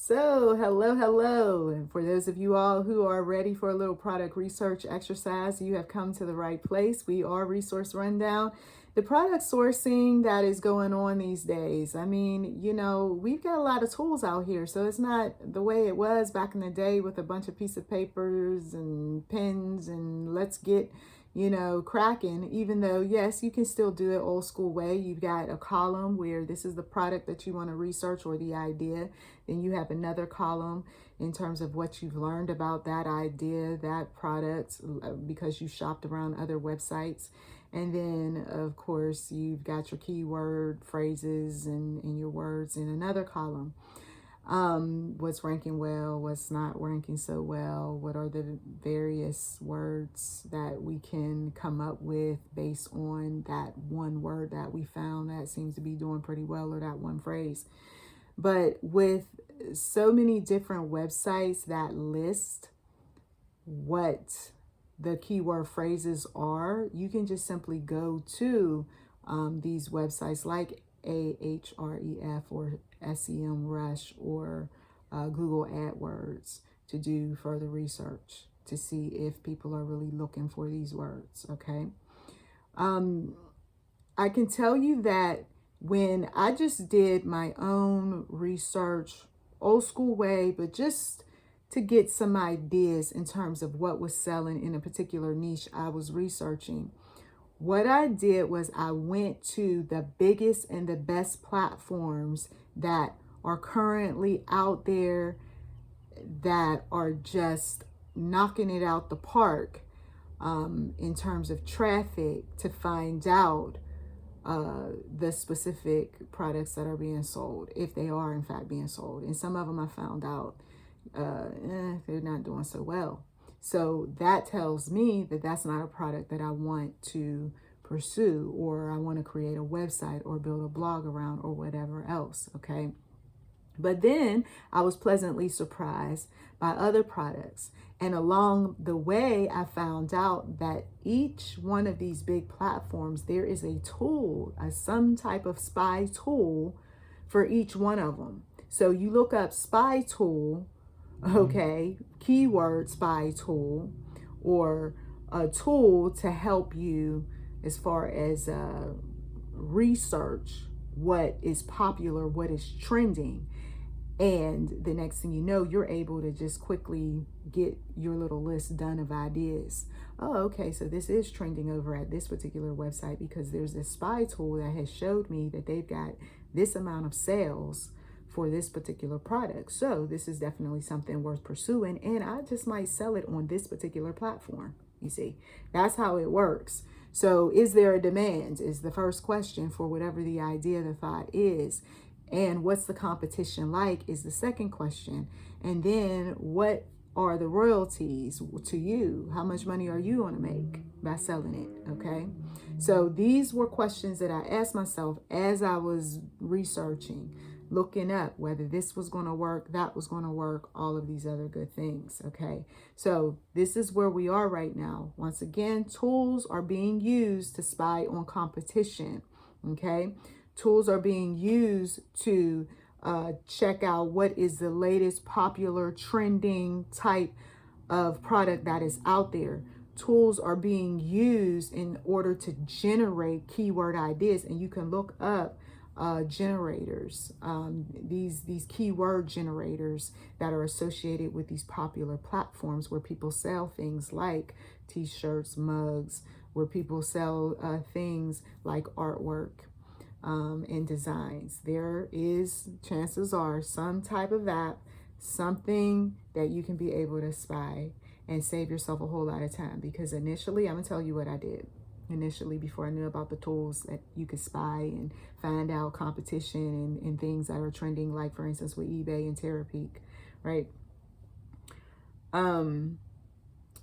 So, hello. And for those of you all who are ready for a little product research exercise, you have come to the right place. We are Resource Rundown, the product sourcing that is going on these days. I mean, we've got a lot of tools out here, so it's not the way it was back in the day with a bunch of piece of papers and pens and let's get cracking, even though, yes, you can still do it old school way. You've got a column where this is the product that you want to research or the idea. Then you have another column in terms of what you've learned about that idea, that product, because you shopped around other websites. And then, of course, you've got your keyword phrases and your words in another column. What's ranking well, what's not ranking so well, what are the various words that we can come up with based on that one word that we found that seems to be doing pretty well, or that one phrase. But with so many different websites that list what the keyword phrases are, you can just simply go to these websites like Ahref or SEMrush or Google AdWords to do further research to see if people are really looking for these words. Okay. I can tell you that when I just did my own research, old school way, but just to get some ideas in terms of what was selling in a particular niche I was researching, what I did was I went to the biggest and the best platforms that are currently out there that are just knocking it out the park in terms of traffic to find out the specific products that are being sold, if they are in fact being sold. And some of them I found out they're not doing so well. So that tells me that that's not a product that I want to pursue, or I want to create a website or build a blog around or whatever else. Okay. But then I was pleasantly surprised by other products. And along the way, I found out that each one of these big platforms, there is a tool, some type of spy tool for each one of them. So you look up spy tool, okay, keyword spy tool, or a tool to help you as far as research what is popular, what is trending. And the next thing you know, you're able to just quickly get your little list done of ideas. Oh, okay, so this is trending over at this particular website because there's this spy tool that has showed me that they've got this amount of sales for this particular product. So this is definitely something worth pursuing, and I just might sell it on this particular platform. You see, that's how it works. So is there a demand is the first question for whatever the idea, the thought is. And what's the competition like is the second question. And then what are the royalties to you? How much money are you going to make by selling it? Okay. So these were questions that I asked myself as I was researching, looking up whether this was going to work, that was going to work, all of these other good things. Okay. So this is where we are right now. Once again, tools are being used to spy on competition. Okay. Tools are being used to check out what is the latest popular trending type of product that is out there. Tools are being used in order to generate keyword ideas, and you can look up generators, these keyword generators that are associated with these popular platforms where people sell things like t-shirts, mugs, where people sell things like artwork and designs. There is, chances are, some type of app, something that you can be able to spy and save yourself a whole lot of time. Because initially, I'm gonna tell you what I did. Initially, before I knew about the tools that you could spy and find out competition and things that are trending, like for instance with eBay and Terapeak, right?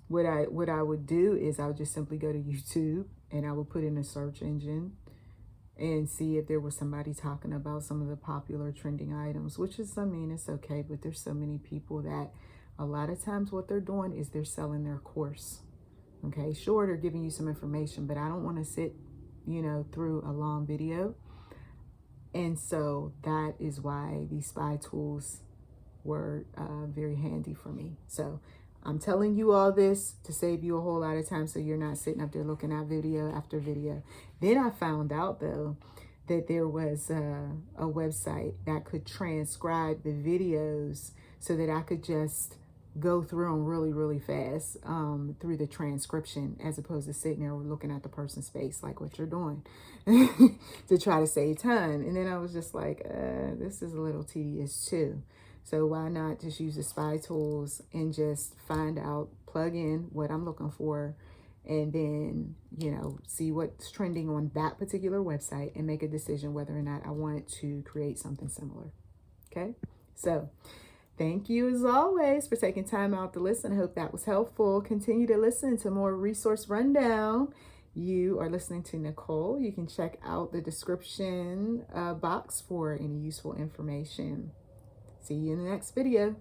What I would do is I would just simply go to YouTube and I would put in a search engine and see if there was somebody talking about some of the popular trending items, which is, I mean, it's okay, but there's so many people that a lot of times what they're doing is they're selling their course. Okay, sure, they're giving you some information, but I don't want to sit, through a long video. And so that is why these spy tools were very handy for me. So I'm telling you all this to save you a whole lot of time so you're not sitting up there looking at video after video. Then I found out, though, that there was a website that could transcribe the videos so that I could just go through them really, really fast through the transcription, as opposed to sitting there looking at the person's face like what you're doing to try to save time. And then I was just like, this is a little tedious too. So why not just use the spy tools and just find out, plug in what I'm looking for, and then, you know, see what's trending on that particular website and make a decision whether or not I want to create something similar. Okay, so thank you as always for taking time out to listen. I hope that was helpful. Continue to listen to more Resource Rundown. You are listening to Nicholl. You can check out the description box for any useful information. See you in the next video.